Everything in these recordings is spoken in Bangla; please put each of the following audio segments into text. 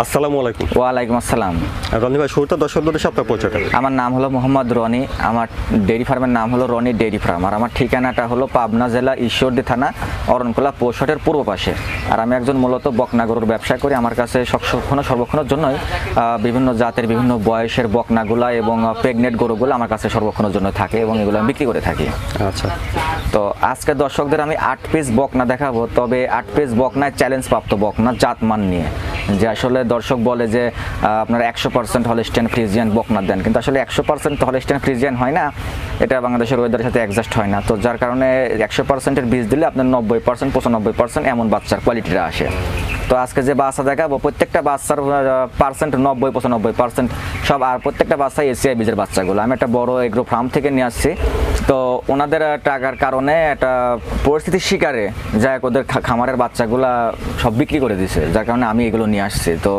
আসসালামু আলাইকুম। ওয়ালাইকুম আসসালাম। রনি ভাই, শুরুতে দর্শকদের সাথে আপনার পরিচয়টা। আমার নাম হলো মোহাম্মদ রনি, আমার ডেইরি ফার্মের নাম হলো রনি ডেইরি ফার্ম, আর আমার ঠিকানাটা হলো পাবনা জেলা ঈশ্বরদী থানা অরনকলা পৌষটের পূর্ব পাশে। আর আমি একজন মূলত বকনা গরুর ব্যবসা করি। আমার কাছে সর্বক্ষণের জন্যই বিভিন্ন জাতের বিভিন্ন বয়সের বকনাগুলা এবং প্রেগনেন্ট গরুগুলো আমার কাছে সর্বক্ষণের জন্য থাকে এবং এগুলো আমি বিক্রি করে থাকি। আচ্ছা, তো আজকে দর্শকদের আমি 8 পিস বকনা দেখাবো, তবে 8 পিস বকনায় চ্যালেঞ্জ প্রাপ্ত বকনা জাতমান নিয়ে। যে আসলে দর্শক বলে যে আপনারা 100% হলস্টিয়ান ফ্রিজিয়ান বকনা দেন, কিন্তু আসলে 100% হলস্টিয়ান ফ্রিজিয়ান হয় না, এটা বাংলাদেশের ওয়েদারের সাথে অ্যাডজাস্ট হয় না। তো যার কারণে 100%-এর বীজ দিলে আপনার 90%, 95% এমন বাচ্চার কোয়ালিটিটা আসে। তো আজকে যে বাচ্চা দেখাবো প্রত্যেকটা বাচ্চার পার্সেন্ট 90-95% সব, আর প্রত্যেকটা বাচ্চা এসিআই বীজের বাচ্চাগুলো আমি একটা বড় এগ্রো ফার্ম থেকে নিয়ে আসছি। তো ওনাদের টাকার কারণে একটা পরিস্থিতির শিকারে যাই ওদের খামারের বাচ্চাগুলা সব বিক্রি করে দিছে, যার কারণে আমি এগুলো নিয়ে আসছি। তো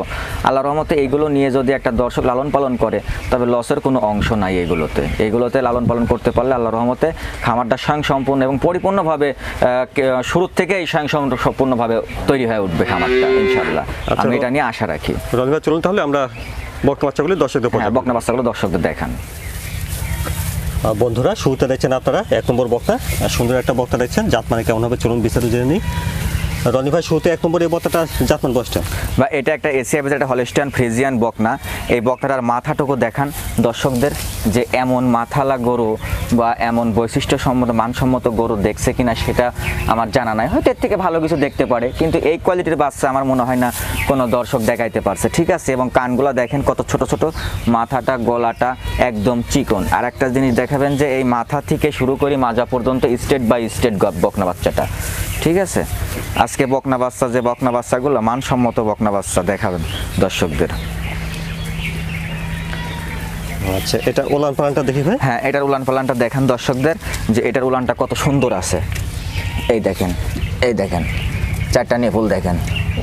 আল্লাহর রহমতে এইগুলো নিয়ে যদি একটা দর্শক লালন পালন করে তবে লসের কোনো অংশ নাই। এইগুলোতে লালন পালন করতে পারলে আল্লাহর রহমতে খামারটা স্বয়ংসম্পূর্ণ এবং পরিপূর্ণভাবে শুরুর থেকেই স্বয়ংসম্পূর্ণভাবে তৈরি হয়ে উঠবে খামারটা, ইনশাআল্লাহ। আমি এটা নিয়ে আশা রাখি। রনি ভাই, চলুন তাহলে আমরা বকনা বাচ্চাগুলো দর্শকদের দেখান। বন্ধুরা, শুরুতে দেখছেন আপনারা 1 নম্বর বকনা, সুন্দর একটা বকনা দেখছেন। জাতমানে কেমন হবে চলুন বিস্তারিত জেনে নিই। রনি ভাই, শুরুতে 1 নম্বর এই বকনাটা জাতমান বয়সটা? বা এটা একটা এসিআই বীজের একটা হলস্টিয়ান ফ্রিজিয়ান বকনা। এই বকনাটার মাথাটুকু দেখান দর্শকদের, যে এমন মাথালা গরু বা এমন বৈশিষ্ট্যসম্মত মানসম্মত গরু দেখছে কিনা সেটা আমার জানা নাই, হয়তো এর থেকে ভালো কিছু দেখতে পারে, কিন্তু এই কোয়ালিটির বাচ্চা আমার মনে হয় না কোনো দর্শক দেখাইতে পারছে, ঠিক আছে। এবং কানগুলো দেখেন কত ছোট ছোট, মাথাটা গলাটা একদম চিকন। আর একটা জিনিস দেখাবেন যে এই মাথা থেকে শুরু করে মাজা পর্যন্ত স্টেট বাই স্টেট বকনা বাচ্চাটা, ঠিক আছে। আজকে বকনা বাচ্চাগুলো মানসম্মত বকনা বাচ্চা দেখাবেন দর্শকদের। আচ্ছা, এটা উলান পালানটা দেখি ভাই। হ্যাঁ, এটার উলান পালানটা দেখান দর্শকদের, যে এটার উলানটা কত সুন্দর আছে। এই দেখেন 4টা নিপুল দেখেন,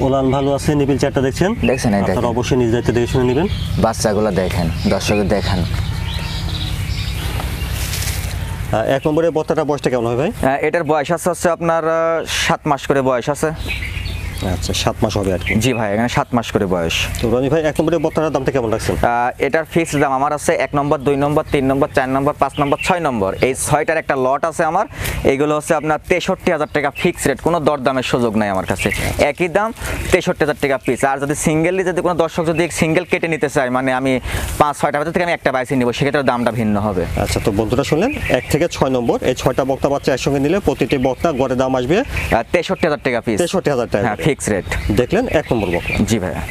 উলান ভালো আছে, নিপিল 4টা দেখছেন। এই দেখেন, অবশ্যই নিজ দায়িত্বে দেখে শুনে নেবেন। বাচ্চাগুলো দেখেন দর্শকদের দেখান। 1 নম্বরের বকনাটার বয়সটা কেমন হবে ভাই? এটার বয়স আছে আপনার 7 মাস করে বয়স আছে। আচ্ছা, 7 মাস হবে আর কি। জি ভাই, এখানে 7 মাস করে বয়স। তো রনি ভাই, 1 নম্বরের বকনাটার দামটা কেমন রাখছেন? এটার ফিক্সড দাম আমার আছে 1 নম্বর, 2 নম্বর, 3 নম্বর, 4 নম্বর, 5 নম্বর, 6 নম্বর, এই 6টার একটা লট আছে আমার। এইগুলো হচ্ছে আপনার 63,000 টাকা ফিক্সড রেট, কোনো দরদামের সুযোগ নাই আমার কাছে, একই দাম 63,000 টাকা পিস। আর যদি সিঙ্গেলি যদি কোনো দর্শক যদি সিঙ্গেল কেটে নিতে চায়, মানে আমি 5-6টা বাচ্চা থেকে আমি একটা বাইসে নিব, সেক্ষেত্রে দামটা ভিন্ন হবে। আচ্ছা, তো বন্ধুরা শুনলেন 1 থেকে 6 নম্বর এই 6টা বকনা বাচ্চা একসঙ্গে নিলে প্রতিটি বকনা গড়ে দাম আসবে 63,000 টাকা পিস। 63,000 টাকা, হ্যাঁ, ফিক্সড রেট। দেখলেন 1 নম্বর বকনা। জি ভাইয়া,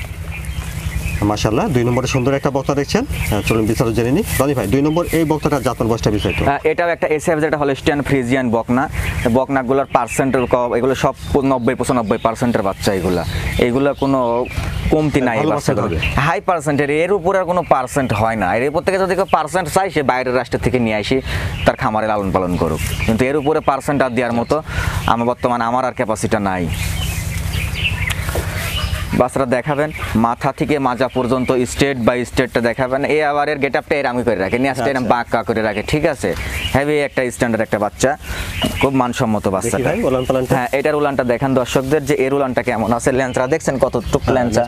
মাশাআল্লাহ। 2 নম্বরে সুন্দর একটা বকনা দেখছেন, চলুন বিস্তারিত জেনে নিই। রনি ভাই, 2 নম্বর এই বকনাটার জাতমান বয়সটা বিস্তারিত? এটাও একটা এসিআই বীজের একটা হলস্টিয়ান ফ্রিজিয়ান বকনাগুলোর পার্সেন্টের এগুলো সব 90-95%-এর বাচ্চা। এইগুলো কোনো কমতি নাই, হাই পার্সেন্টের, এর উপরে আর কোনো পার্সেন্ট হয় না। এর উপর থেকে যদি কেউ পার্সেন্ট চাই, সে বাইরের রাষ্ট্র থেকে নিয়ে আসি তার খামারে লালন পালন করুক, কিন্তু এর উপরে পার্সেন্ট আর দেওয়ার মতো বর্তমানে আমার আর ক্যাপাসিটি নাই। বাচ্চারা দেখাবেন মাথা থেকে মাজা পর্যন্ত স্টেট বাই স্টেটটা দেখাবেন। এই আবার এর গেট আপটা এরকম করে রাখে, নিয়ে আসতে এরকম বাঁকা করে রাখে, ঠিক আছে। হেভি একটা স্ট্যান্ডার্ড একটা বাচ্চা, খুব মানসম্মত বাচ্চা। হ্যাঁ, এটার উলানটা দেখেন দর্শকদের, যে এর উলানটা কেমন আছে। ল্যাঞ্চরা দেখছেন কতটুক ল্যাঞ্চা।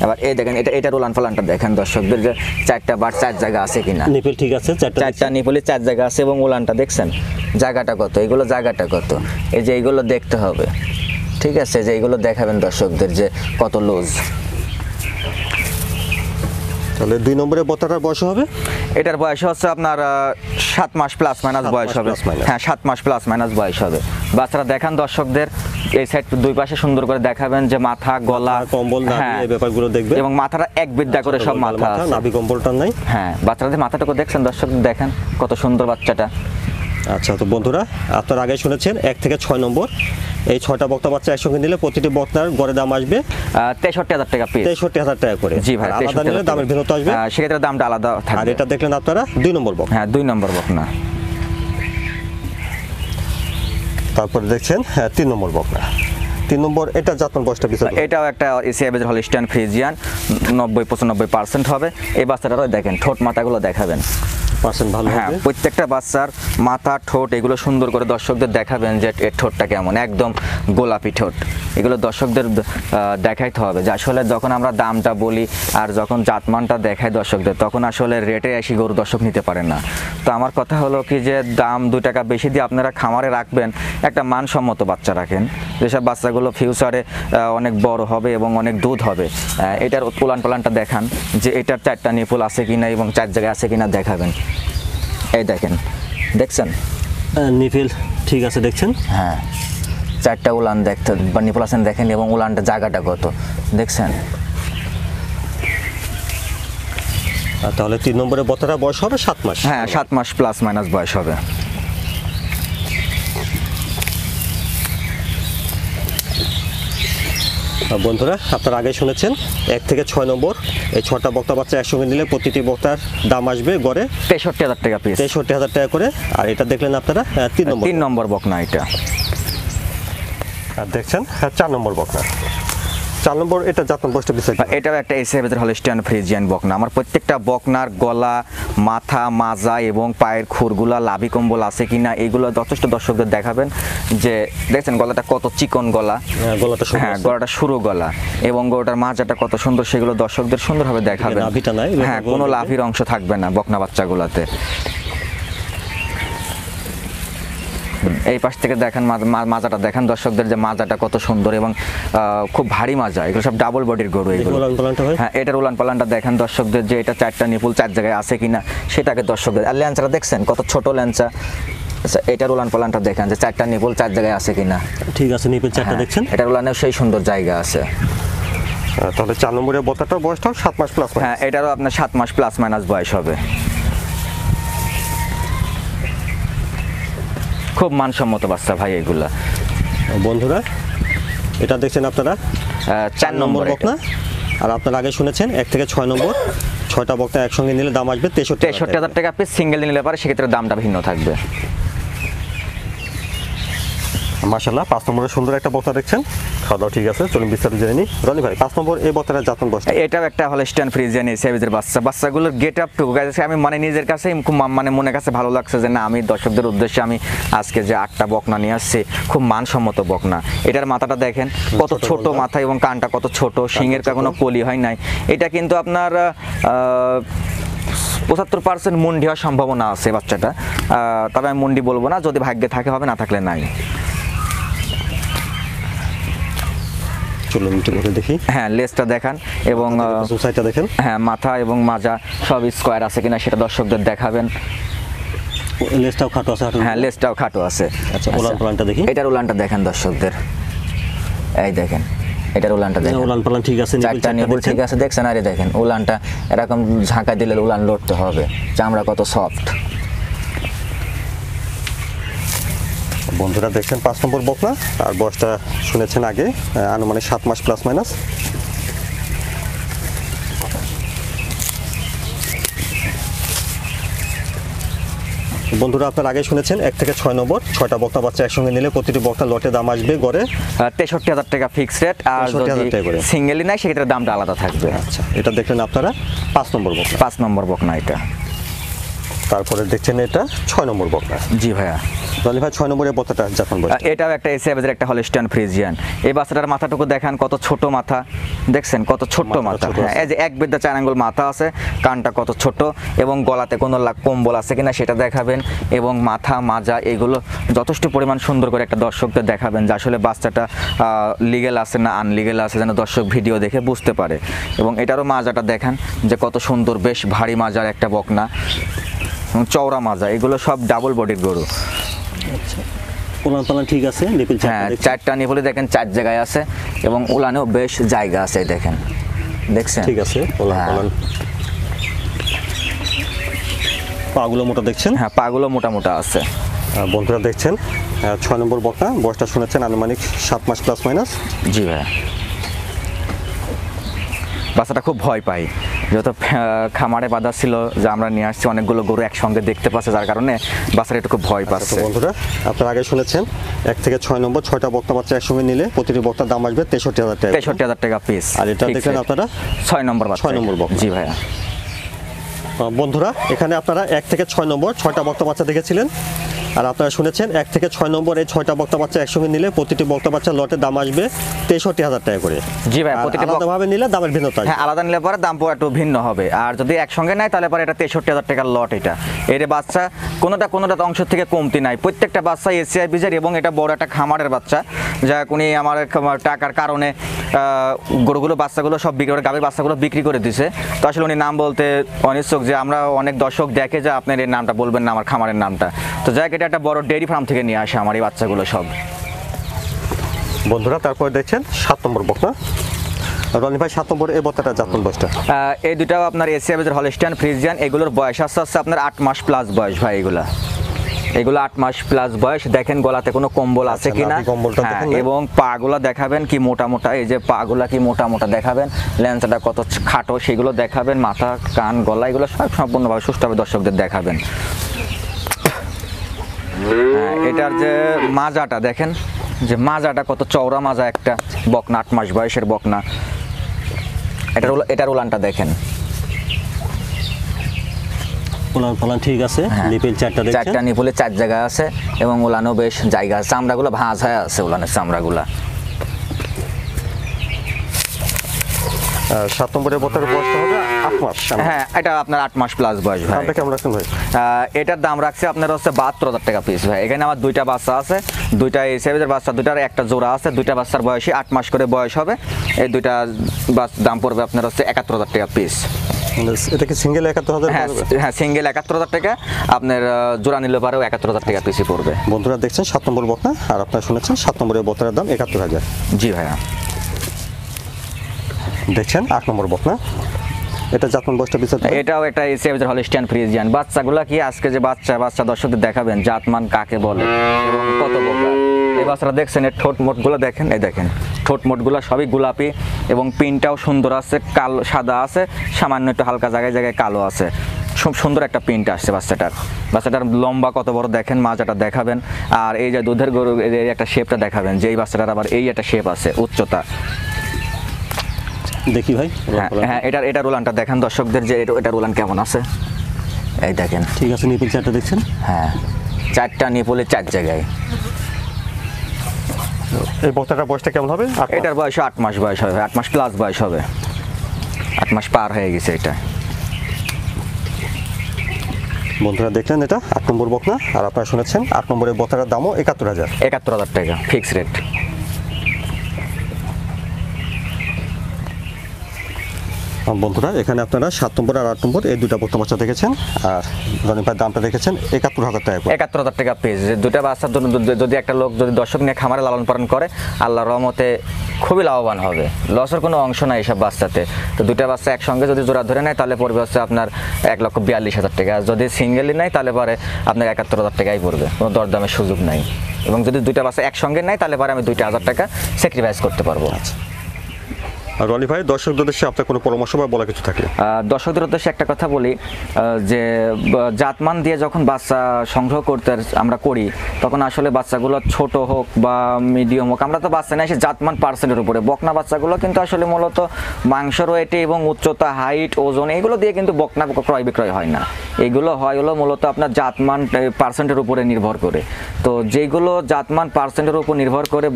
এবার এই দেখেন এটার উলান পালানটা দেখেন দর্শকদের, যে 4টা বার 4 জায়গা আছে কিনা। নিপিল ঠিক আছে, 4টা নিপিলে 4 জায়গা আছে, এবং উলানটা দেখছেন জায়গাটা কত, জায়গাটা কত, এই যে এইগুলো দেখতে হবে, ঠিক আছে। যে এইগুলো দেখাবেন দর্শকদের যে কত লুজ। তাহলে 2 নম্বরের বকনাটার বয়স হবে? এটার বয়স হচ্ছে আপনার 7 মাস প্লাস মাইনাস বয়স হবে। হ্যাঁ, 7 মাস প্লাস মাইনাস বয়স হবে। বাচ্চারা দেখান দর্শকদের, এই সাইড 2 পাশে সুন্দর করে দেখাবেন, যে মাথা, গলা, কম্বল, এই ব্যাপারগুলো দেখবেন, এবং মাথাটা এক বিদ্যা করে সব মাথা আছে, নাভি কম্বলটা নাই। হ্যাঁ, বাচ্চাদের মাথাটাকে দেখছেন দর্শক, দেখেন কত সুন্দর বাচ্চাটা। আচ্ছা, তো বন্ধুরা আপনারা আগে শুনেছেন 1 থেকে 6 নম্বর এই 6টা বকনা বাচ্চা একসঙ্গে নিলে প্রতিটি বকনার গড়ে দাম আসবে 63,000 টাকা পিস। 63,000 টাকা করে। জি ভাই, আলাদা নিলে দামের ভিন্নতা আসবে, সেক্ষেত্রে দামটা আলাদা থাকবে। আর এটা দেখলেন আপনারা 2 নম্বর বকনা। হ্যাঁ, 2 নম্বর বকনা। তারপরে দেখছেন 3 নম্বর বকনা। 3 নম্বর এটা জাতমান বয়সটা বিস্তারিত। এটাও একটা এশিয়া বেজের হলিস্টিয়ান ফ্রিজিয়ান, 90-95% হবে। এই বাচ্চাটারও দেখেন ঠোঁট মাথাগুলো দেখাবেন, পার্সেন্ট ভালো হ্যাঁ হবে। প্রত্যেকটা বাচ্চার মাথা ঠোঁট এগুলো সুন্দর করে দর্শকদের দেখাবেন যে এর ঠোঁটটা কেমন, একদম গোলাপি ঠোঁট। এগুলো দর্শকদের দেখাইতে হবে যে আসলে যখন আমরা দামটা বলি আর যখন জাতমানটা দেখাই দর্শকদের, তখন আসলে রেটে আসি গরু দর্শক নিতে পারে না। তো আমার কথা হলো কি যে দাম 2 টাকা বেশি দিয়ে আপনারা খামারে রাখবেন, একটা মানসম্মত বাচ্চা রাখেন, যেসব বাচ্চাগুলো ফিউচারে অনেক বড় হবে এবং অনেক দুধ হবে। এটার উলান পালানটা দেখান যে এটার 4টা নিপুল আছে কিনা এবং 4 জায়গায় আছে কিনা দেখাবেন। এই দেখেন, দেখছেন নিফিল ঠিক আছে দেখছেন, হ্যাঁ 4টা উলান দেখতে বা নিপুল আছেন দেখেন, এবং উলানটা জায়গাটা কত দেখছেন। তাহলে 3 নম্বরের বত্তাটা বয়স হবে 7 মাস। হ্যাঁ 7 মাস প্লাস মাইনাস বয়স হবে। বন্ধুরা আপনারা আগে শুনেছেন 1 থেকে 6 নম্বর এই 6টা বক্তা বাচ্চা একসঙ্গে নিলে প্রতিটি বক্তার দাম আসবে গড়ে 63,000 টাকা পিস। 63,000 টাকা করে। আর এটা দেখলেন আপনারা 3 নম্বর বকনা এটা। আর দেখছেন 4 নম্বর বকনা। 4 নম্বর এটা জাতমান বয়সটা বিস্তারিত। এটাও একটা এশিয়া বেজের হলিস্টিয়ান ফ্রিজিয়ান বকনা। আমার প্রত্যেকটা বকনার গলা, মাথা, মাজা এবং পায়ের খুরগুলা, লাভি কম্বল আছে কিনা এইগুলো যথেষ্ট দর্শকদের দেখাবেন। যে দেখছেন গলাটা কত চিকন গলা, গলাটা সুন্দর, হ্যাঁ গলাটা সরু গলা, এবং গলাটার মাজাটা কত সুন্দর, সেগুলো দর্শকদের সুন্দরভাবে দেখাবেন। লাভিটা নাই, হ্যাঁ কোনো লাভির অংশ থাকবে না বকনা বাচ্চাগুলোতে। এই পাশ থেকে দেখেন মাজাটা দেখেন দর্শকদের, যে মাজাটা কত সুন্দর এবং খুব ভারী মাজা। এগুলো সব ডাবল বডির গরু এগুলো। হ্যাঁ এটার উলান পালানটা দেখেন দর্শকদের, যে এটা 4টা নিপুল 4 জায়গায় আছে কিনা সেটাকে দর্শকদের। আর ল্যাঞ্চাটা দেখছেন কত ছোট ল্যাঞ্চা। আচ্ছা এটার উলান পালানটা দেখেন যে 4টা নিপুল 4 জায়গায় আছে কিনা। ঠিক আছে, নিপুল 4টা দেখছেন। এটার উলানেও সেই সুন্দর জায়গা আছে। তাহলে 4 নম্বরের বত্তাটার বয়সটা 7 মাস প্লাস। হ্যাঁ এটারও আপনার 7 মাস প্লাস মাইনাস বয়স হবে। খুব মানসম্মত বাচ্চা ভাই এগুলা। বন্ধুরা এটা দেখছেন আপনারা 4 নম্বর বকনা। আর আপনারা আগে শুনেছেন 1 থেকে 6 নম্বর 6টা বকনা একসঙ্গে নিলে দাম আসবে 63,000 টাকা পিস। সিঙ্গেল নিলে পারে সেক্ষেত্রে দামটা ভিন্ন থাকবে। মাশাআল্লাহ 5 নম্বরের সুন্দর একটা বক্তা দেখছেন। খাওয়া দাওয়া ঠিক আছে, চলুন বিস্তারিত জেনে নিই। রনি ভাই 5 নম্বর এই বক্তার জাতমান বয়স। এটাও একটা হলিস্টিয়ান ফ্রিজিয়ান এশিয়া বেজের বাচ্চা। বাচ্চাগুলোর গেট আপ টুকু আমি মানে নিজের কাছে খুব মানে মনে কাছে ভালো লাগছে যে না আমি দর্শকদের উদ্দেশ্যে আমি আজকে যে 8টা বকনা নিয়ে আসছি, খুব মানসম্মত বকনা। এটার মাথাটা দেখেন কত ছোট মাথা এবং কানটা কত ছোট, শিঙের কোনো কলি হয় নাই। এটা কিন্তু আপনার 75% মুন্ডি হওয়ার সম্ভাবনা আছে বাচ্চাটা। তবে আমি মুন্ডি বলবো না, যদি ভাগ্যে থাকে হবে, না থাকলে নাই। চলুন একটু করে দেখি। হ্যাঁ লেজটা দেখান এবং সাইডটা দেখেন। হ্যাঁ মাথা এবং মাজা সব স্কোয়ার আছে কিনা সেটা দর্শকদের দেখাবেন। লেজটাও খাটো আছে। হ্যাঁ লেজটাও খাটো আছে। আচ্ছা উলান পালানটা দেখি। এটার উলানটা দেখেন দর্শকদের, এই দেখেন এটার উলানটা দেখেন। উলান পালান ঠিক আছে, 4টা নিপুল ঠিক আছে দেখছেন। আরে দেখেন উলানটা এরকম ঝাঁকা দিলে উলান লড়তে হবে, চামড়া কত সফট। বন্ধুরা দেখছেন 5 নম্বর বকনা। আর বয়সটা শুনেছেন আগে, আনুমানিক 7 মাস প্লাস মাইনাস। বন্ধুরা আপনারা আগে শুনেছেন 1 থেকে 6 নম্বর 6টা বক্তা বাচ্চা একসঙ্গে নিলে প্রতিটি বক্তা লটে দাম আসবে গড়ে 63,000 টাকা ফিক্সড রেট। আর যদি সিঙ্গেলি নাই সেক্ষেত্রে দামটা আলাদা থাকবে। আচ্ছা এটা দেখলেন আপনারা 5 নম্বর বকনা। 5 নম্বর বকনা এটা। তারপরে দেখছেন এটা 6 নম্বর বকনা। জি ভাইয়া। রনি ভাই 6 নম্বরের বক্তাটা জাতমান বয়স। এটাও একটা এশিয়া বেজের একটা হলিস্টিয়ান ফ্রিজিয়ান। এই বাচ্চাটার মাথাটুকু দেখান কত ছোট মাথা, দেখছেন কত ছোট মাথা। হ্যাঁ এই যে 1 বিদ্যা 4 আঙ্গুল মাথা আছে, কানটা কত ছোট এবং গলাতে কোনো কম্বল আছে কিনা সেটা দেখাবেন, এবং মাথা মাজা এগুলো যথেষ্ট পরিমাণ সুন্দর করে একটা দর্শকদের দেখাবেন যে আসলে বাচ্চাটা লিগেল আছে না আনলিগেল আছে, যেন দর্শক ভিডিও দেখে বুঝতে পারে। এবং এটারও মাজাটা দেখান যে কত সুন্দর, বেশ ভারী মাজার একটা বকনা, চওড়া মাজা। এগুলো সব ডাবল বডির গরু। আচ্ছা উলান পালান ঠিক আছে, নিপুল হ্যাঁ 4টা নিপুলে দেখেন 4 জায়গায় আছে এবং উলানেও বেশ জায়গা আছে দেখেন, দেখছেন ঠিক আছে। উলান পালান পাগুলো মোটা দেখছেন। হ্যাঁ পাগুলো মোটা মোটা আছে। বন্ধুরা দেখছেন 6 নম্বর বকনা, বয়সটা শুনেছেন আনুমানিক 7 মাস প্লাস মাইনাস। জি ভাই। বাচ্চাটা খুব ভয় পায় যত খামারে বাঁধা ছিল যে আমরা নিয়ে আসছি অনেকগুলো গরু একসঙ্গে দেখতে পাচ্ছে, যার কারণে বাচ্চারা একটু ভয় তো পাচ্ছে। বন্ধুরা আপনারা আগে শুনেছেন 1 থেকে 6 নম্বর 6টা বক্তা বাচ্চা একসঙ্গে নিলে প্রতিটি বক্তার দাম আসবে 63,000 টাকা। 63,000 টাকা পিস। আর এটা দেখলেন আপনারা 6 নম্বর বাচ্চা। 6 নম্বর বক্তা। জি ভাইয়া। বন্ধুরা এখানে আপনারা 1 থেকে 6 নম্বর 6টা বক্তা বাচ্চা দেখেছিলেন, আর আপনারা শুনেছেন 1 থেকে 6 নম্বর এই 6টা বক্তা বাচ্চা একসঙ্গে নিলে প্রতিটি বক্তা বাচ্চার লটের দাম আসবে 63,000 টাকা করে। জি ভাই, আর প্রতিটি আলাদাভাবে নিলে দামের ভিন্নতা আসবে। হ্যাঁ, আলাদা নিলে পরে দাম একটু ভিন্ন হবে, আর যদি একসঙ্গে নেয় তাহলে পরে এটা 63,000 টাকার লট। এটা এর বাচ্চা কোনোটা অংশ থেকে কমতি নাই, প্রত্যেকটা বাচ্চা এসিআই বীজের, এবং এটা বড় একটা খামারের বাচ্চা, যা উনি আমার টাকার কারণে গরুগুলো বাচ্চাগুলো সব বিক্রি করে, গাভীর বাচ্চাগুলো বিক্রি করে দিছে। তো আসলে উনি নাম বলতে অনিচ্ছুক, যে আমরা অনেক দর্শক দেখে যে আপনার এই নামটা বলবেন না, আমার খামারের নামটা। তো যাই হোক, এটা একটা বড় ডেয়ারি ফার্ম থেকে নিয়ে আসে আমার এই বাচ্চাগুলো সব। বন্ধুরা তারপরে দেখছেন 7 নম্বর বক্তা। রনি ভাই 7 নম্বর এই বক্তাটা জাতমান বয়সটা? এই দুটাও আপনার এশিয়া বেজের হলস্টিয়ান ফ্রিজিয়ান, এগুলোর বয়স আছে আপনার 8 মাস প্লাস বয়স ভাই। এগুলো 8 মাস প্লাস বয়স। দেখেন গলাতে কোনো কম্বল আছে কিনা, এবং পাগুলা দেখাবেন কি মোটা মোটা, এই যে পাগুলা কি মোটা মোটা দেখাবেন, ল্যান্সটা কত খাটো সেগুলো দেখাবেন, মাথা কান গলা এগুলো সব সম্পূর্ণভাবে সুষ্ঠুভাবে দর্শকদের দেখাবেন। এটার যে মাজাটা দেখেন, যে মাজাটা কত চওড়া মাজা, একটা বকনা 8 মাস বয়সের বকনা। এটার উলানটা দেখেন, উলান ঠিক আছে, নিপল 4টা দেখছেন, 4টা নিপলে 4 জায়গা আছে, এবং উলানও বেশ জায়গা আছে, চামড়াগুলো ভাঁজ হয়ে আছে উলানের চামড়াগুলা। 7 নম্বরের বক্তার বয়সটা হবে 8 মাস। হ্যাঁ, এটা আপনার 8 মাস প্লাস বয়স ভাই। দামটা কেমন রাখছেন ভাই? এটার দাম রাখছে আপনার হচ্ছে 72,000 টাকা পিস ভাই। এখানে আমার 2টা বাচ্চা আছে, 2টা এই সাইজের বাচ্চা, 2টার একটা জোড়া আছে, 2টা বাচ্চার বয়সই 8 মাস করে বয়স হবে। এই 2টা দাম পড়বে আপনার হচ্ছে 71,000 টাকা পিস। এটা কি সিঙ্গেল 71,000? হ্যাঁ, সিঙ্গেল 71,000 টাকা, আপনার জোড়া নিলে পারেও 71,000 টাকা পিসই পড়বে। বন্ধুরা দেখছেন 7 নম্বর বক্তা, আর আপনারা শুনেছেন 7 নম্বরের বক্তার দাম 71,000। জি ভাইয়া। দেখছেন 8 নম্বর বক্তা, এটা জাতমান বয়সটা বিচার? এটাও একটা এশিয়া বেজের হলস্টিয়ান ফ্রিজিয়ান। বাচ্চাগুলা কি আজকে যে বাচ্চা দর্শকদের দেখাবেন জাতমান কাকে বলে এবং কত বড়। এই বাচ্চারা দেখছেন, এর ঠোঁট মোটগুলো দেখেন, এই দেখেন ঠোঁট মোটগুলো সবই গোলাপি, এবং পিনটাও সুন্দর আছে, কালো সাদা আছে, সামান্য একটু হালকা জায়গায় জায়গায় কালো আছে। খুব সুন্দর একটা প্রিন্ট আসছে বাচ্চাটার লম্বা কত বড় দেখেন, মাজাটা দেখাবেন, আর এই যে দুধের গরু এই একটা শেপটা দেখাবেন, যে এই বাচ্চাটার আবার এই একটা শেপ আছে, উচ্চতা। দেখি ভাই। হ্যাঁ, এটার উলানটা দেখান দর্শকদের, যে এটার উলান কেমন আছে, এই দেখেন। ঠিক আছে, নিপল 4টা দেখছেন? হ্যাঁ, 4টা নিপলে 4 জায়গায়। এই বক্তাটার বয়সটা কেমন হবে? এটার বয়স 8 মাস বয়স হবে, 8 মাস প্লাস বয়স হবে, 8 মাস পার হয়ে গেছে এটা। বন্ধুরা দেখলেন এটা 8 নম্বর বকনা, আর আপনারা শুনেছেন 8 নম্বরের বক্তাটার দামও 71,000। 71,000 টাকা ফিক্স রেট। বন্ধুরা এখানে আপনারা 7 নম্বর আর 8 নম্বর এই 2টা বক্তা বাচ্চা দেখেছেন, আর রনি ভাই দামটা দেখেছেন 71,000 টাকা। 71,000 টাকা পিস। 2টা বাচ্চার জন্য যদি একটা লোক যদি দর্শক নিয়ে খামারে লালন পালন করে, আল্লাহর রহমতে খুবই লাভবান হবে, লসের কোনো অংশ নাই এসব বাচ্চাতে। তো 2টা বাচ্চা একসঙ্গে যদি জোড়া ধরে নেয় তাহলে পড়বে হচ্ছে আপনার 1,42,000 টাকা। যদি সিঙ্গেলই নেয় তাহলে পরে আপনার 71,000 টাকাই পড়বে, কোনো দরদামের সুযোগ নাই। এবং যদি 2টা বাচ্চা একসঙ্গে নেয় তাহলে পরে আমি 2,000 টাকা স্যাক্রিফাইস করতে পারবো। আর রনি ভাই দর্শকদের উদ্দেশ্যে আপনার কোনো পরামর্শ বা বলা কিছু থাকলে? দর্শকদের উদ্দেশ্যে একটা কথা বলি, যে জাতমান দিয়ে যখন বাচ্চা সংগ্রহ করতে আমরা করি, তখন আসলে বাচ্চাগুলো ছোট হোক বা মিডিয়াম হোক, আমরা তো বাচ্চা নিয়ে আসি জাতমান পার্সেন্টের উপরে। বকনা বাচ্চাগুলো কিন্তু আসলে মূলত মাংসর ওয়েটে এবং উচ্চতা, হাইট, ওজন এগুলো দিয়ে কিন্তু বকনা ক্রয় বিক্রয় হয় না। এগুলো হয় হলো মূলত আপনার জাতমান পার্সেন্টের উপরে নির্ভর করে। তো যেগুলো জাতমান পার্সেন্টের উপর নির্ভর করে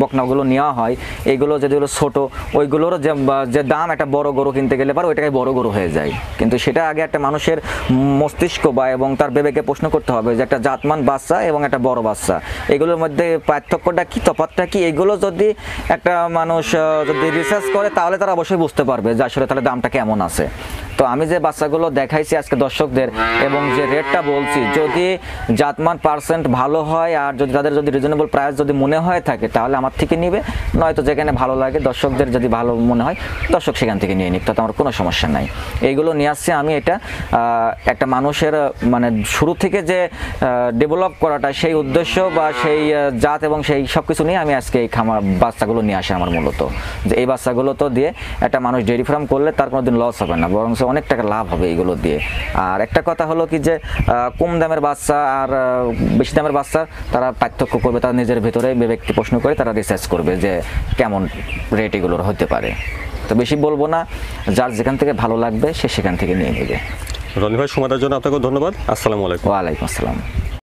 বকনাগুলো নেওয়া হয়, এগুলো যেগুলো ছোট, ওইগুলোর যে দাম একটা বড় গরু কিনতে গেলে পারে ওইটাই বড় গরু হয়ে যায়। কিন্তু সেটা আগে একটা মানুষের মস্তিষ্ক বা এবং তার বিবেকে প্রশ্ন করতে হবে যে একটা জাতমান বাচ্চা এবং একটা বড় বাচ্চা, এগুলোর মধ্যে পার্থক্যটা কি, তফাৎটা কি, এগুলো যদি একটা মানুষ যদি রিসার্চ করে তাহলে তারা অবশ্যই বুঝতে পারবে যে আসলে তাহলে দামটা কেমন আছে। তো আমি যে বাচ্চাগুলো দেখাইছি আজকে দর্শকদের এবং যে রেটটা বলছি, যদি জাতমান পার্সেন্ট ভালো হয় আর যদি তাদের যদি রিজনেবল প্রাইস যদি মনে হয় থাকে তাহলে আমার থেকে নিবে, নয়তো যেখানে ভালো লাগে দর্শকদের যদি ভালো মনে হয় দর্শক সেখান থেকে নিয়ে নিক, তাতে আমার কোনো সমস্যা নাই। এইগুলো নিয়ে আসছি আমি, এটা একটা মানুষের মানে শুরু থেকে যে ডেভেলপ করাটা সেই উদ্দেশ্য বা সেই জাত এবং সেই সব কিছু নিয়ে আমি আজকে এই খামার বাচ্চাগুলো নিয়ে আসি আমার মূলত, যে এই বাচ্চাগুলো তো দিয়ে একটা মানুষ ডেয়ারি ফার্ম করলে তার কোনোদিন লস হবে না, বরং অনেক টাকা লাভ হবে এইগুলো দিয়ে। আর একটা কথা হলো কি যে কম দামের বাচ্চা আর বেশি দামের বাচ্চা তারা পার্থক্য করবে, তারা নিজের ভেতরে বিবেককে প্রশ্ন করে তারা রিসার্চ করবে যে কেমন রেট এগুলোর হতে পারে। তো বেশি বলবো না, যার যেখান থেকে ভালো লাগবে সে সেখান থেকে নিয়ে নেবে। রনি ভাই, সময়ের জন্য আপনাকে ধন্যবাদ। আসসালামু আলাইকুম। ওয়ালাইকুম আসসালাম।